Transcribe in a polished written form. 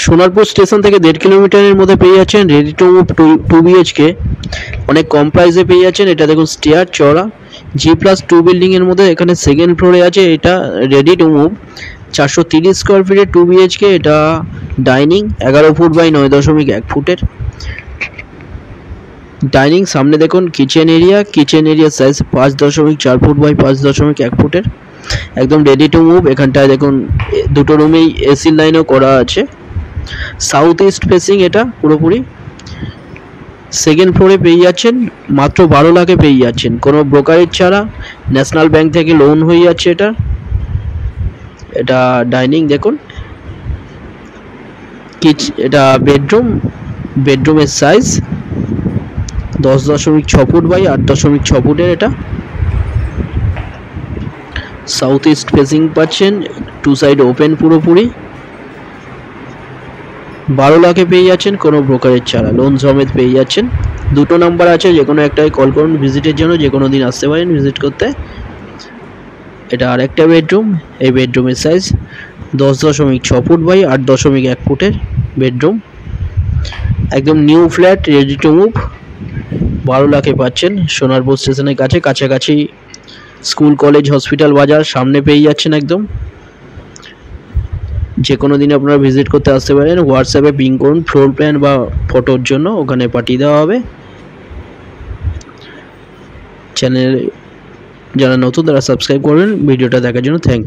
Sonarpur station থেকে 1.5 কিলোমিটারের মধ্যে পেয়ে যাচ্ছেন রেডি টু মুভ 2 BHK, অনেক কম প্রাইসে পেয়ে যাচ্ছেন। এটা দেখুন স্টেয়ার চওড়া, G+2 বিল্ডিংয়ের মধ্যে এখানে সেকেন্ড ফ্লোরে আছে। এটা রেডি টু মুভ 430 স্কোয়ার ফিটের 2 BHK। এটা ডাইনিং 11 ফুট বাই 9.1 ফুটের ডাইনিং। সামনে দেখুন kitchen area size 5.4 foot by 5.1 ফুটের, একদম রেডি টু মুভ। এখানটায় দেখুন দুটো রুমেই এসির লাইনও করা আছে। সাউথ ইস্ট ফেসিং এটা পুরোপুরি। সেকেন্ড ফ্লোরে পেয়ে যাচ্ছেন মাত্র 12 লাখে পেয়ে যাচ্ছেন, কোনো ব্রোকারেজ ছাড়া। ন্যাশনাল ব্যাংক থেকে লোন হয়ে যাচ্ছে এটা। এটা ডাইনিং দেখুন, এটা বেডরুমের সাইজ 10.6 ফুট বাই 8.6 ফুটের। এটা সাউথ ইস্ট ফেসিং পাচ্ছেন, 2 সাইড ওপেন পুরোপুরি। 12 লাখে পেয়ে যাচ্ছেন কোনো ব্রোকারেজ ছাড়া, লোন সমেত পেয়ে যাচ্ছেন। দুটো নাম্বার আছে, যে কোনো একটাই কল করুন ভিজিটের জন্য, যে কোনো দিন আসতে পারেন ভিজিট করতে। এটা আরেকটা বেডরুম, এই বেডরুমের সাইজ 10.6 ফুট বাই 8.1 ফুটের বেডরুম, একদম new flat ready to move. 12 লাখে পাচ্ছেন সোনারপুর স্টেশনের কাছাকাছি স্কুল কলেজ হসপিটাল বাজার সামনে পেয়ে যাচ্ছেন একদম। যে কোনো দিন আপনারা ভিজিট করতে আসতে পারেন। হোয়াটসঅ্যাপে পিং করুন ফ্লোর প্ল্যান বা ফটোর জন্য, ওখানে পাঠিয়ে দেওয়া হবে। চ্যানেল যারা নতুন তারা সাবস্ক্রাইব করবেন। ভিডিওটা দেখার জন্য থ্যাংক ইউ।